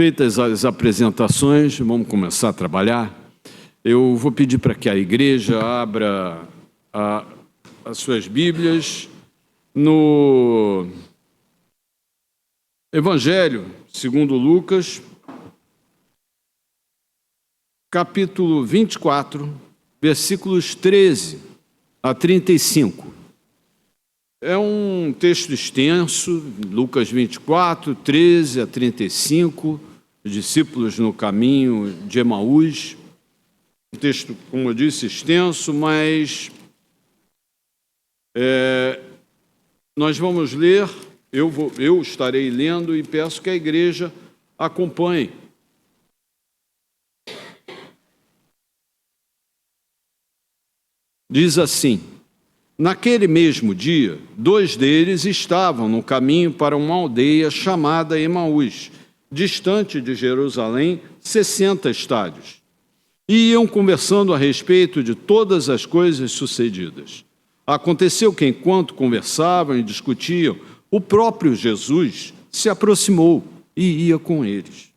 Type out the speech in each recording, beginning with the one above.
Feitas as apresentações, vamos começar a trabalhar. Eu vou pedir para que a igreja abra as suas Bíblias no Evangelho segundo Lucas, capítulo 24, versículos 13 a 35. É um texto extenso, Lucas 24, 13 a 35, os discípulos no caminho de Emaús. Um texto, como eu disse, extenso, mas nós vamos ler, eu estarei lendo e peço que a igreja acompanhe. Diz assim: naquele mesmo dia, 2 deles estavam no caminho para uma aldeia chamada Emaús, distante de Jerusalém, 60 estádios. E iam conversando a respeito de todas as coisas sucedidas. Aconteceu que, enquanto conversavam e discutiam, o próprio Jesus se aproximou e ia com eles.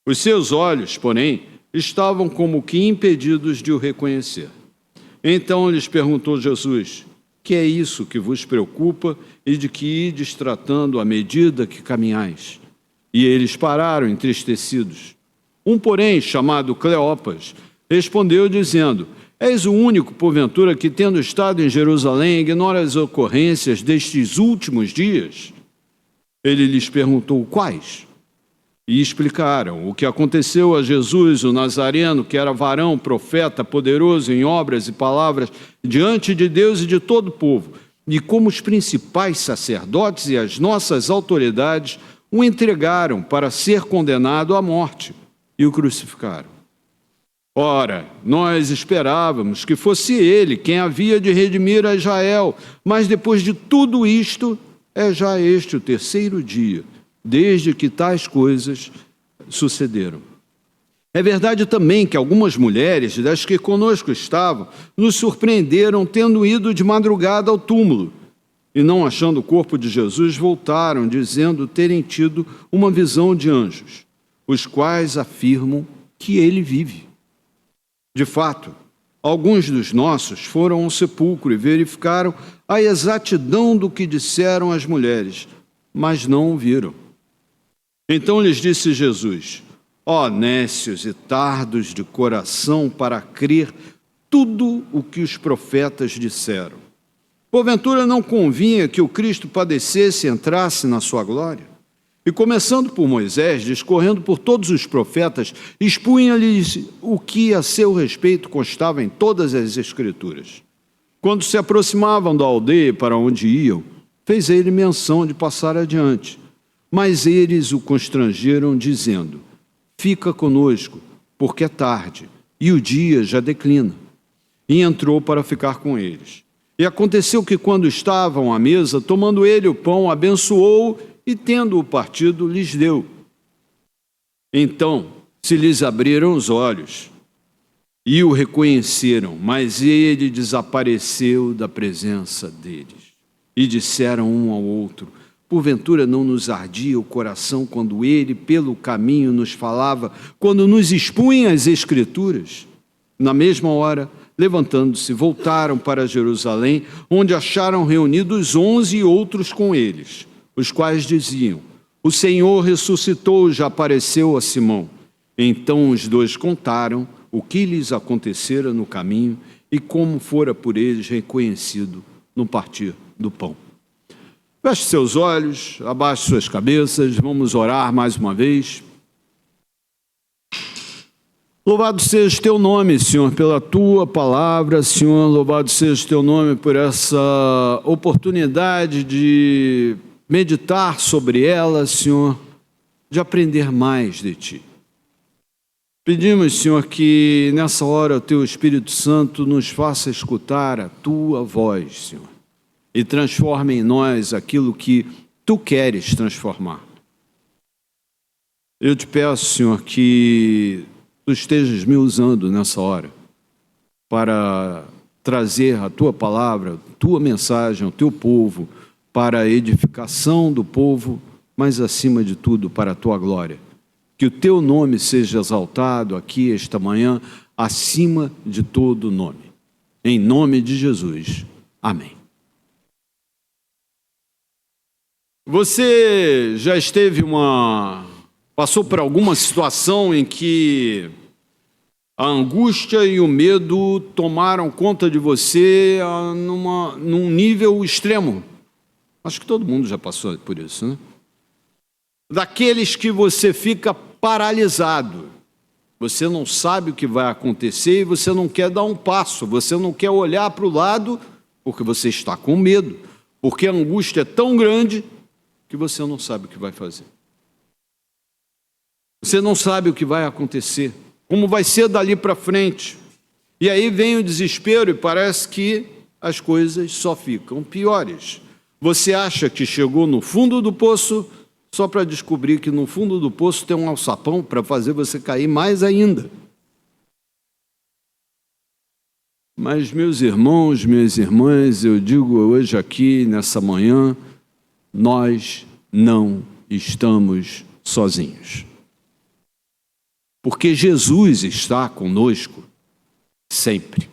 Os seus olhos, porém, estavam como que impedidos de o reconhecer. Então lhes perguntou Jesus: que é isso que vos preocupa e de que ides tratando à medida que caminhais? E eles pararam entristecidos. Um, porém, chamado Cleopas, respondeu dizendo: és o único, porventura, que, tendo estado em Jerusalém, ignora as ocorrências destes últimos dias? Ele lhes perguntou: quais? E explicaram o que aconteceu a Jesus, o Nazareno, que era varão, profeta, poderoso em obras e palavras diante de Deus e de todo o povo, e como os principais sacerdotes e as nossas autoridades o entregaram para ser condenado à morte e o crucificaram. Ora, nós esperávamos que fosse ele quem havia de redimir a Israel, mas depois de tudo isto, é já este o 3º dia, desde que tais coisas sucederam. É verdade também que algumas mulheres, das que conosco estavam, nos surpreenderam tendo ido de madrugada ao túmulo, e não achando o corpo de Jesus, voltaram, dizendo terem tido uma visão de anjos, os quais afirmam que ele vive. De fato, alguns dos nossos foram ao sepulcro e verificaram a exatidão do que disseram as mulheres, mas não o viram. Então lhes disse Jesus: ó nécios e tardos de coração para crer tudo o que os profetas disseram. Porventura não convinha que o Cristo padecesse e entrasse na sua glória? E começando por Moisés, discorrendo por todos os profetas, expunha-lhes o que a seu respeito constava em todas as Escrituras. Quando se aproximavam da aldeia para onde iam, fez ele menção de passar adiante. Mas eles o constrangeram, dizendo: fica conosco, porque é tarde, e o dia já declina. E entrou para ficar com eles. E aconteceu que, quando estavam à mesa, tomando ele o pão, abençoou e, tendo-o partido, lhes deu. Então se lhes abriram os olhos e o reconheceram, mas ele desapareceu da presença deles. E disseram um ao outro: porventura não nos ardia o coração quando ele pelo caminho nos falava, quando nos expunha as Escrituras? Na mesma hora, levantando-se, voltaram para Jerusalém, onde acharam reunidos 11 outros com eles, os quais diziam: o Senhor ressuscitou, já apareceu a Simão. Então os 2 contaram o que lhes acontecera no caminho e como fora por eles reconhecido no partir do pão. Feche seus olhos, abaixe suas cabeças, vamos orar mais uma vez. Louvado seja o teu nome, Senhor, pela tua palavra, Senhor. Louvado seja o teu nome por essa oportunidade de meditar sobre ela, Senhor, de aprender mais de ti. Pedimos, Senhor, que nessa hora o teu Espírito Santo nos faça escutar a tua voz, Senhor, e transforme em nós aquilo que tu queres transformar. Eu te peço, Senhor, que tu estejas me usando nessa hora para trazer a tua palavra, a tua mensagem ao teu povo, para a edificação do povo, mas acima de tudo para a tua glória. que o teu nome seja exaltado aqui esta manhã, acima de todo nome. Em nome de Jesus. Amém. Você já passou por alguma situação em que a angústia e o medo tomaram conta de você num nível extremo? Acho que todo mundo já passou por isso, né? Daqueles que você fica paralisado. Você não sabe o que vai acontecer e você não quer dar um passo, você não quer olhar para o lado porque você está com medo, porque a angústia é tão grande que você não sabe o que vai fazer. Você não sabe o que vai acontecer, como vai ser dali para frente. E aí vem o desespero e parece que as coisas só ficam piores. Você acha que chegou no fundo do poço só para descobrir que no fundo do poço tem um alçapão para fazer você cair mais ainda. Mas, meus irmãos, minhas irmãs, eu digo hoje aqui, nessa manhã, nós não estamos sozinhos. Porque Jesus está conosco sempre.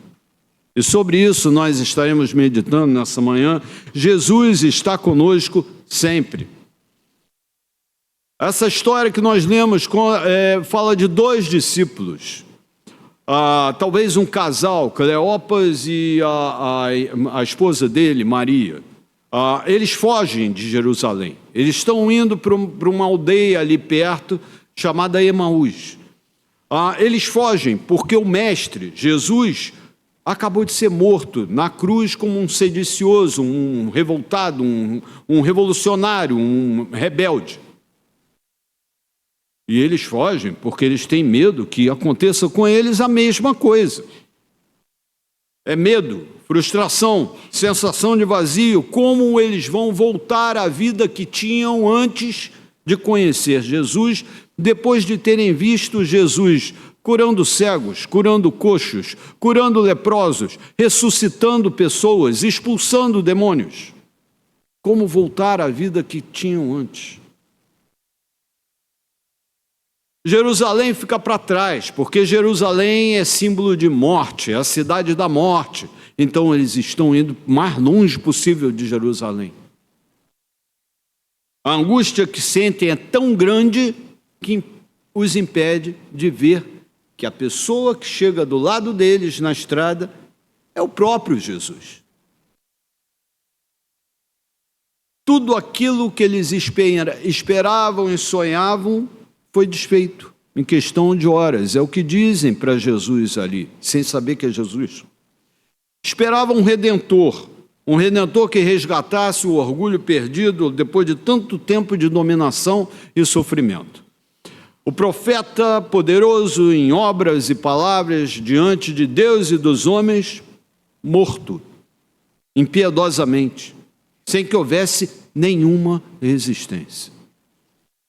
E sobre isso nós estaremos meditando nessa manhã. Jesus está conosco sempre. Essa história que nós lemos fala de dois discípulos. Talvez um casal, Cleopas e a esposa dele, Maria. Eles fogem de Jerusalém. Eles estão indo para uma aldeia ali perto, chamada Emaús. Eles fogem porque o mestre, Jesus, acabou de ser morto na cruz como um sedicioso, um revoltado, um revolucionário, um rebelde. E eles fogem porque eles têm medo que aconteça com eles a mesma coisa. É medo, frustração, sensação de vazio, como eles vão voltar à vida que tinham antes de conhecer Jesus, depois de terem visto Jesus curando cegos, curando coxos, curando leprosos, ressuscitando pessoas, expulsando demônios. Como voltar à vida que tinham antes? Jerusalém fica para trás, porque Jerusalém é símbolo de morte, é a cidade da morte. Então eles estão indo o mais longe possível de Jerusalém. A angústia que sentem é tão grande que os impede de ver que a pessoa que chega do lado deles na estrada é o próprio Jesus. Tudo aquilo que eles esperavam e sonhavam foi desfeito em questão de horas. É o que dizem para Jesus ali, sem saber que é Jesus. Esperavam um redentor que resgatasse o orgulho perdido depois de tanto tempo de dominação e sofrimento. O profeta poderoso em obras e palavras diante de Deus e dos homens, morto, impiedosamente, sem que houvesse nenhuma resistência.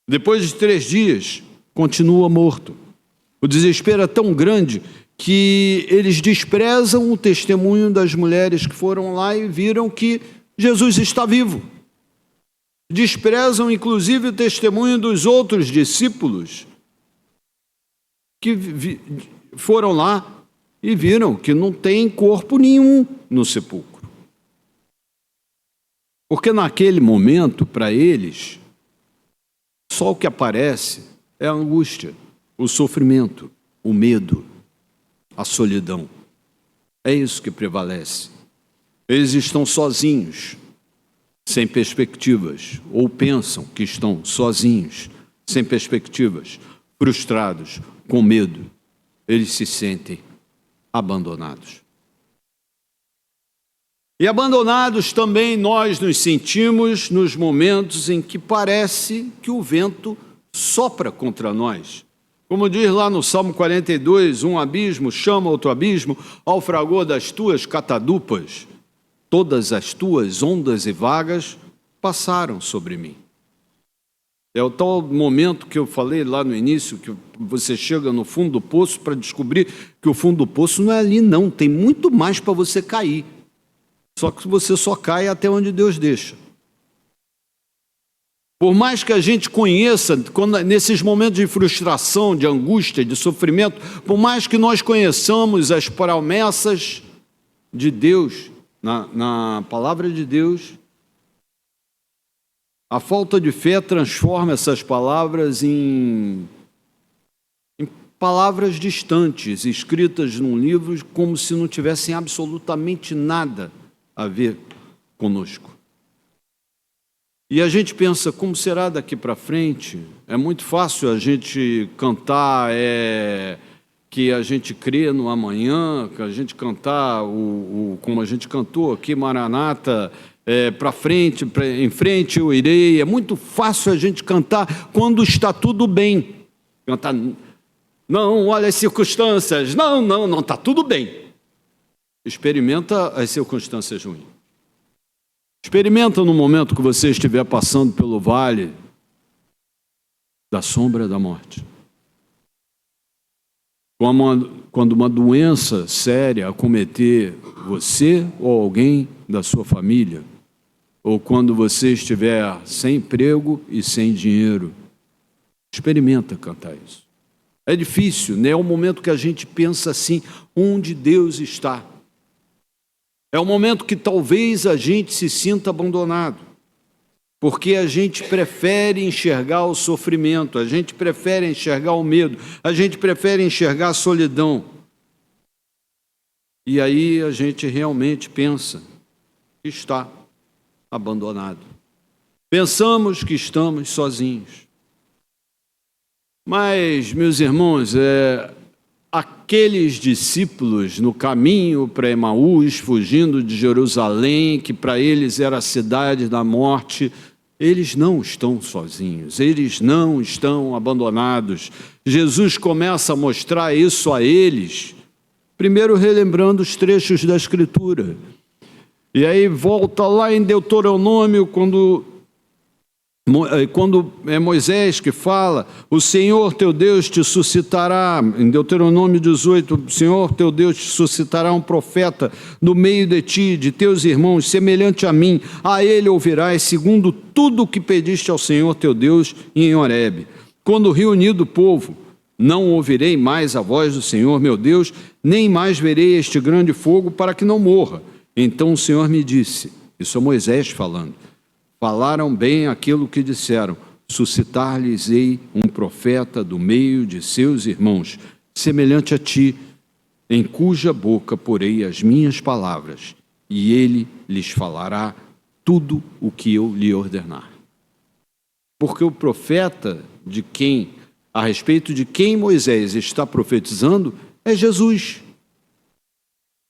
Depois de 3 dias, continua morto. O desespero é tão grande que eles desprezam o testemunho das mulheres que foram lá e viram que Jesus está vivo. Desprezam, inclusive, o testemunho dos outros discípulos que foram lá e viram que não tem corpo nenhum no sepulcro. Porque naquele momento, para eles, só o que aparece é a angústia, o sofrimento, o medo, a solidão. É isso que prevalece. Eles estão sozinhos, sem perspectivas, ou pensam que estão sozinhos, sem perspectivas, frustrados, com medo. Eles se sentem abandonados. E abandonados também nós nos sentimos nos momentos em que parece que o vento sopra contra nós. Como diz lá no Salmo 42, um abismo chama outro abismo ao fragor das tuas catadupas. Todas as tuas ondas e vagas passaram sobre mim. É o tal momento que eu falei lá no início, que você chega no fundo do poço para descobrir que o fundo do poço não é ali não, tem muito mais para você cair. Só que você só cai até onde Deus deixa. Por mais que a gente conheça, nesses momentos de frustração, de angústia, de sofrimento, por mais que nós conheçamos as promessas de Deus, na palavra de Deus, a falta de fé transforma essas palavras em palavras distantes, escritas num livro, como se não tivessem absolutamente nada a ver conosco. E a gente pensa, como será daqui para frente? É muito fácil a gente cantar que a gente crê no amanhã, que a gente cantar como a gente cantou aqui, Maranata, para frente, em frente eu irei. É muito fácil a gente cantar quando está tudo bem. Cantar, não, olha as circunstâncias, não, está tudo bem. Experimenta as circunstâncias ruins. Experimenta no momento que você estiver passando pelo vale da sombra da morte. Quando uma doença séria acometer você ou alguém da sua família, ou quando você estiver sem emprego e sem dinheiro, experimenta cantar isso. É difícil, né? É o momento que a gente pensa assim, onde Deus está? É o momento que talvez a gente se sinta abandonado, porque a gente prefere enxergar o sofrimento, a gente prefere enxergar o medo, a gente prefere enxergar a solidão. E aí a gente realmente pensa que está abandonado. Pensamos que estamos sozinhos. Mas, meus irmãos, aqueles discípulos no caminho para Emaús, fugindo de Jerusalém, que para eles era a cidade da morte, eles não estão sozinhos, eles não estão abandonados. Jesus começa a mostrar isso a eles, primeiro relembrando os trechos da Escritura. E aí volta lá em Deuteronômio, quando é Moisés que fala, o Senhor teu Deus te suscitará, em Deuteronômio 18, o Senhor teu Deus te suscitará um profeta no meio de ti, de teus irmãos, semelhante a mim, a ele ouvirás, segundo tudo o que pediste ao Senhor teu Deus em Horebe. Quando reunido o povo, não ouvirei mais a voz do Senhor meu Deus, nem mais verei este grande fogo para que não morra. Então o Senhor me disse, isso é Moisés falando, falaram bem aquilo que disseram, suscitar-lhes-ei um profeta do meio de seus irmãos, semelhante a ti, em cuja boca porei as minhas palavras, e ele lhes falará tudo o que eu lhe ordenar. Porque o profeta a respeito de quem Moisés está profetizando, é Jesus.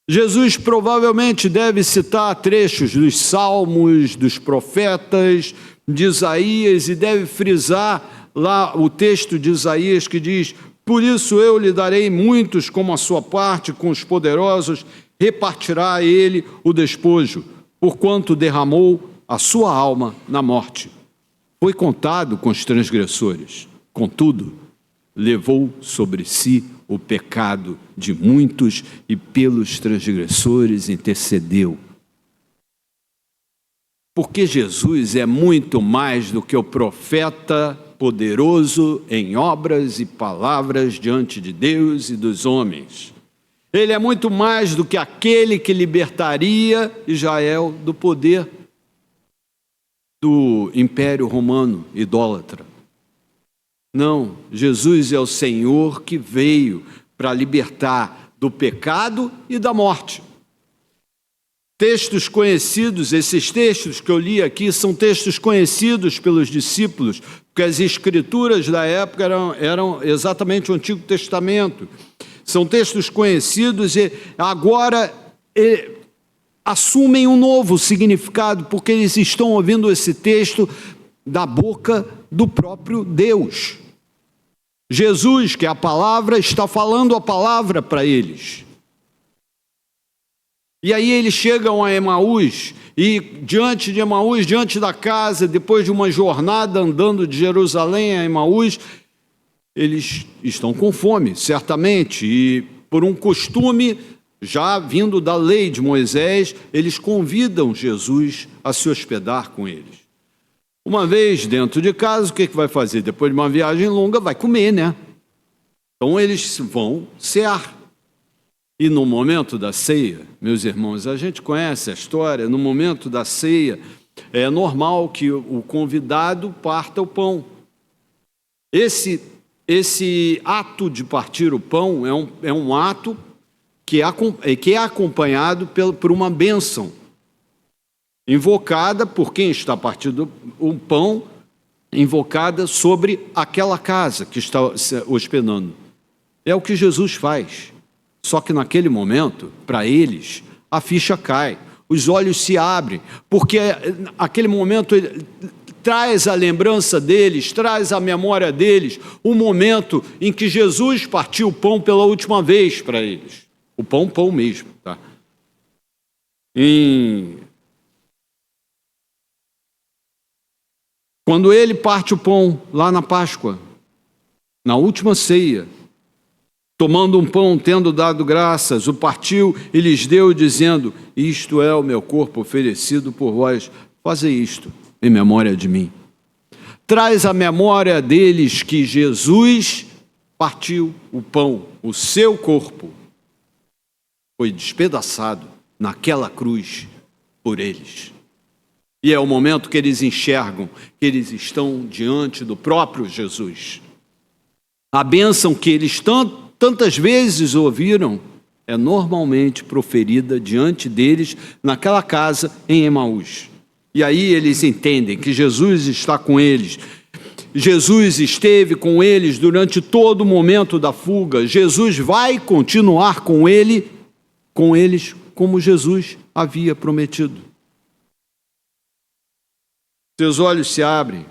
Jesus provavelmente deve citar trechos dos Salmos, dos profetas, de Isaías, e deve frisar lá o texto de Isaías que diz, por isso eu lhe darei muitos como a sua parte, com os poderosos, repartirá a ele o despojo, porquanto derramou a sua alma na morte. Foi contado com os transgressores, contudo, levou sobre si o pecado de muitos e pelos transgressores intercedeu. Porque Jesus é muito mais do que o profeta poderoso em obras e palavras diante de Deus e dos homens. Ele é muito mais do que aquele que libertaria Israel do poder do Império Romano idólatra. Não, Jesus é o Senhor que veio para libertar do pecado e da morte. Textos conhecidos, esses textos que eu li aqui, são textos conhecidos pelos discípulos, porque as escrituras da época eram exatamente o Antigo Testamento. São textos conhecidos e agora assumem um novo significado, porque eles estão ouvindo esse texto da boca do próprio Deus. Jesus, que é a palavra, está falando a palavra para eles. E aí eles chegam a Emaús, e diante de Emaús, diante da casa, depois de uma jornada andando de Jerusalém a Emaús, eles estão com fome, certamente, e por um costume, já vindo da lei de Moisés, eles convidam Jesus a se hospedar com eles. Uma vez dentro de casa, o que vai fazer? Depois de uma viagem longa, vai comer, né? Então eles vão cear. E no momento da ceia, meus irmãos, a gente conhece a história, no momento da ceia, é normal que o convidado parta o pão. Esse ato de partir o pão é um ato que é acompanhado por uma bênção, invocada por quem está partindo o pão, invocada sobre aquela casa que está hospedando. É o que Jesus faz. Só que naquele momento, para eles, a ficha cai, os olhos se abrem, porque aquele momento traz a lembrança deles, traz a memória deles, o momento em que Jesus partiu o pão pela última vez para eles. O pão mesmo, tá? Quando ele parte o pão lá na Páscoa, na última ceia, tomando um pão, tendo dado graças, o partiu e lhes deu, dizendo: isto é o meu corpo oferecido por vós, fazei isto em memória de mim. Traz a memória deles que Jesus partiu o pão, o seu corpo foi despedaçado naquela cruz por eles. E é o momento que eles enxergam que eles estão diante do próprio Jesus. A bênção que eles tantas vezes ouviram é normalmente proferida diante deles naquela casa em Emaús. E aí eles entendem que Jesus está com eles. Jesus esteve com eles durante todo o momento da fuga. Jesus vai continuar com eles como Jesus havia prometido. Seus olhos se abrem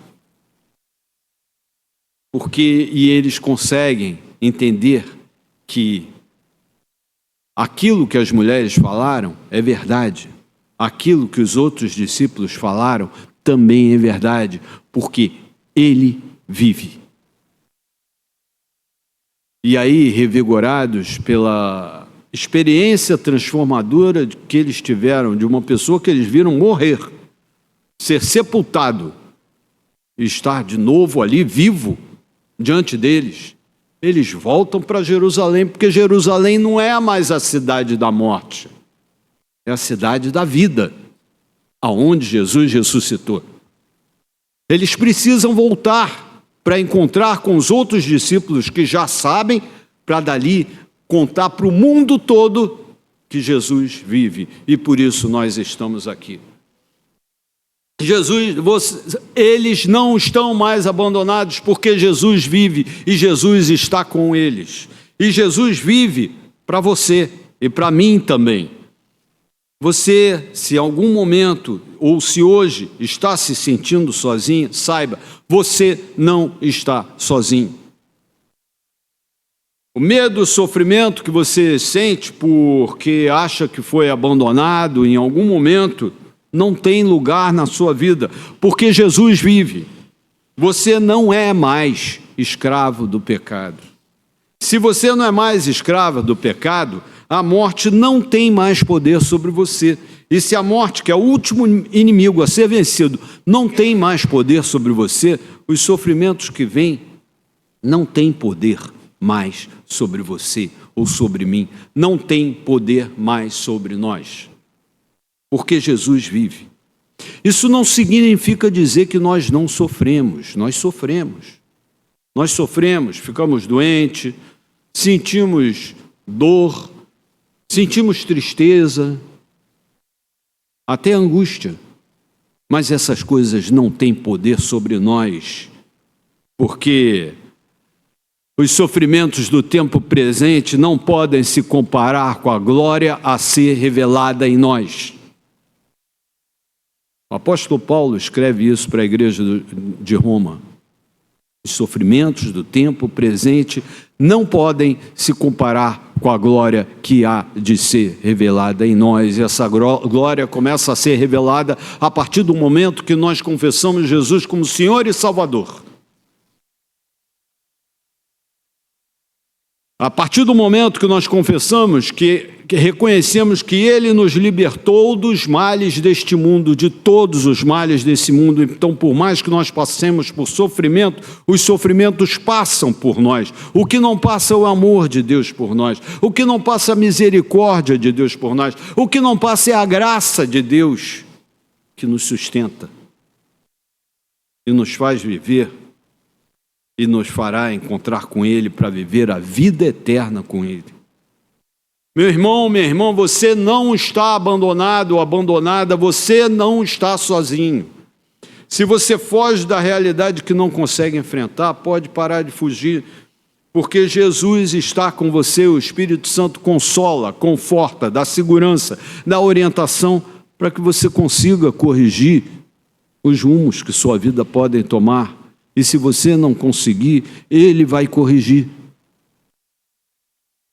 e eles conseguem entender que aquilo que as mulheres falaram é verdade. Aquilo que os outros discípulos falaram também é verdade, porque ele vive. E aí, revigorados pela experiência transformadora que eles tiveram de uma pessoa que eles viram morrer, ser sepultado e estar de novo ali vivo diante deles, eles voltam para Jerusalém, porque Jerusalém não é mais a cidade da morte, é a cidade da vida, aonde Jesus ressuscitou. Eles precisam voltar para encontrar com os outros discípulos que já sabem, para dali contar para o mundo todo que Jesus vive, e por isso nós estamos aqui. Eles não estão mais abandonados porque Jesus vive e Jesus está com eles. E Jesus vive para você e para mim também. Você, se em algum momento ou se hoje está se sentindo sozinho, saiba, você não está sozinho. O medo, o sofrimento que você sente porque acha que foi abandonado em algum momento não tem lugar na sua vida, porque Jesus vive. Você não é mais escravo do pecado. Se você não é mais escravo do pecado, a morte não tem mais poder sobre você. E se a morte, que é o último inimigo a ser vencido, não tem mais poder sobre você, os sofrimentos que vêm não têm poder mais sobre você ou sobre mim, não tem poder mais sobre nós. Porque Jesus vive. Isso não significa dizer que nós não sofremos. Nós sofremos. Nós sofremos, ficamos doentes, sentimos dor, sentimos tristeza, até angústia. Mas essas coisas não têm poder sobre nós, porque os sofrimentos do tempo presente não podem se comparar com a glória a ser revelada em nós. O apóstolo Paulo escreve isso para a igreja de Roma. Os sofrimentos do tempo presente não podem se comparar com a glória que há de ser revelada em nós. E essa glória começa a ser revelada a partir do momento que nós confessamos Jesus como Senhor e Salvador. A partir do momento que nós confessamos que reconhecemos que Ele nos libertou dos males deste mundo, de todos os males desse mundo. Então, por mais que nós passemos por sofrimento, os sofrimentos passam por nós. O que não passa é o amor de Deus por nós. O que não passa é a misericórdia de Deus por nós. O que não passa é a graça de Deus que nos sustenta e nos faz viver e nos fará encontrar com Ele para viver a vida eterna com Ele. Meu irmão, minha irmã, você não está abandonado ou abandonada, você não está sozinho. Se você foge da realidade que não consegue enfrentar, pode parar de fugir, porque Jesus está com você, o Espírito Santo consola, conforta, dá segurança, dá orientação para que você consiga corrigir os rumos que sua vida pode tomar. E se você não conseguir, Ele vai corrigir.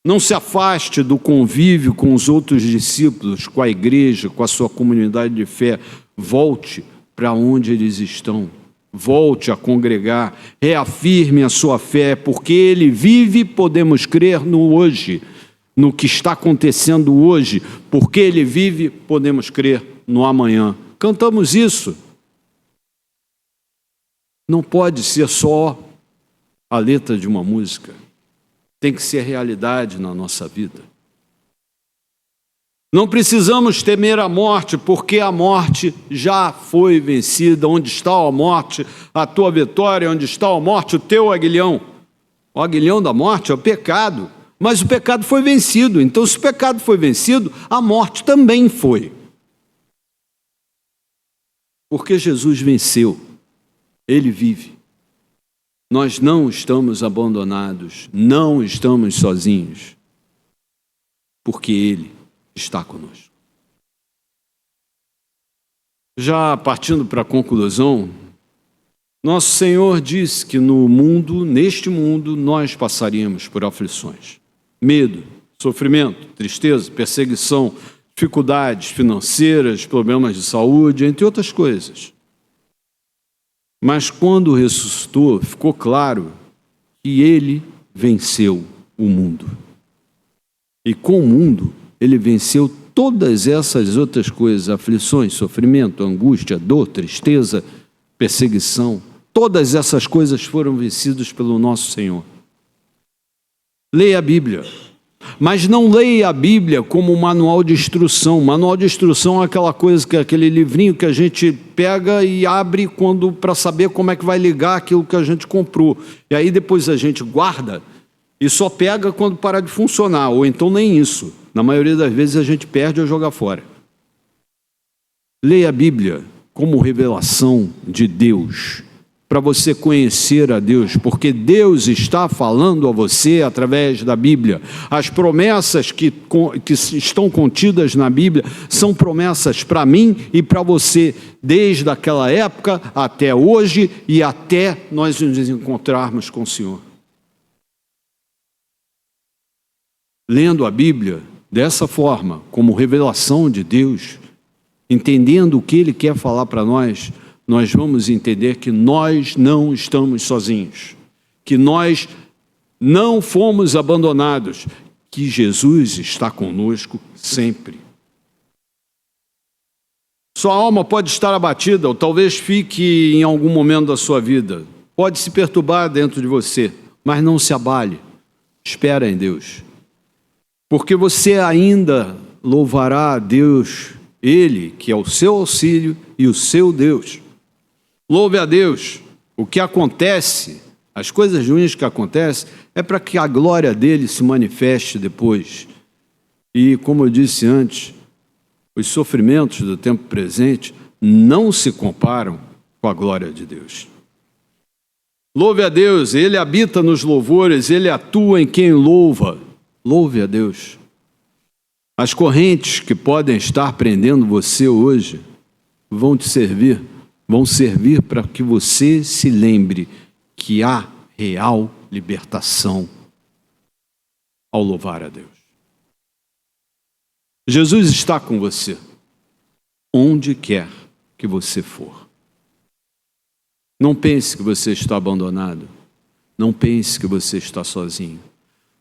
Não se afaste do convívio com os outros discípulos, com a igreja, com a sua comunidade de fé. Volte para onde eles estão. Volte a congregar. Reafirme a sua fé, porque Ele vive, podemos crer no hoje, no que está acontecendo hoje. Porque Ele vive, podemos crer no amanhã. Cantamos isso. Não pode ser só a letra de uma música. Tem que ser realidade na nossa vida. Não precisamos temer a morte, porque a morte já foi vencida. Onde está a morte, a tua vitória? Onde está a morte, o teu aguilhão? O aguilhão da morte é o pecado, mas o pecado foi vencido. Então, se o pecado foi vencido, a morte também foi. Porque Jesus venceu. Ele vive. Nós não estamos abandonados, não estamos sozinhos, porque Ele está conosco. Já partindo para a conclusão, nosso Senhor disse que no mundo, neste mundo, nós passaríamos por aflições, medo, sofrimento, tristeza, perseguição, dificuldades financeiras, problemas de saúde, entre outras coisas. Mas quando ressuscitou, ficou claro que Ele venceu o mundo. E com o mundo, Ele venceu todas essas outras coisas, aflições, sofrimento, angústia, dor, tristeza, perseguição. Todas essas coisas foram vencidas pelo nosso Senhor. Leia a Bíblia. Mas não leia a Bíblia como um manual de instrução. Manual de instrução é aquela coisa, que é aquele livrinho que a gente pega e abre para saber como é que vai ligar aquilo que a gente comprou. E aí depois a gente guarda e só pega quando parar de funcionar, ou então nem isso. Na maioria das vezes a gente perde ou joga fora. Leia a Bíblia como revelação de Deus, para você conhecer a Deus, porque Deus está falando a você através da Bíblia. As promessas que estão contidas na Bíblia são promessas para mim e para você, desde aquela época até hoje e até nós nos encontrarmos com o Senhor. Lendo a Bíblia dessa forma, como revelação de Deus, entendendo o que Ele quer falar para nós, nós vamos entender que nós não estamos sozinhos, que nós não fomos abandonados, que Jesus está conosco sempre. Sua alma pode estar abatida, ou talvez fique em algum momento da sua vida, pode se perturbar dentro de você, mas não se abale, espera em Deus, porque você ainda louvará a Deus, Ele que é o seu auxílio e o seu Deus. Louve a Deus. O que acontece, as coisas ruins que acontecem, é para que a glória dele se manifeste depois. E, como eu disse antes, os sofrimentos do tempo presente não se comparam com a glória de Deus. Louve a Deus, Ele habita nos louvores, Ele atua em quem louva. Louve a Deus. As correntes que podem estar prendendo você hoje vão servir para que você se lembre que há real libertação ao louvar a Deus. Jesus está com você, onde quer que você for. Não pense que você está abandonado, não pense que você está sozinho,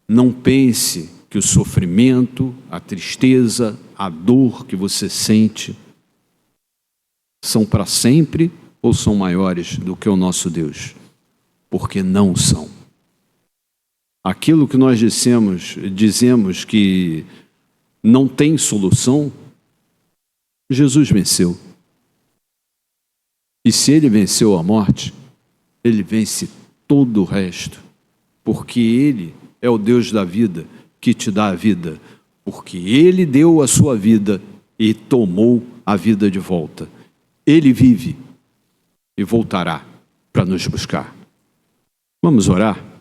não pense que o sofrimento, a tristeza, a dor que você sente são para sempre ou são maiores do que o nosso Deus? Porque não são. Aquilo que nós dizemos que não tem solução, Jesus venceu. E se ele venceu a morte, ele vence todo o resto, porque ele é o Deus da vida que te dá a vida, porque ele deu a sua vida e tomou a vida de volta. Ele vive e voltará para nos buscar. Vamos orar?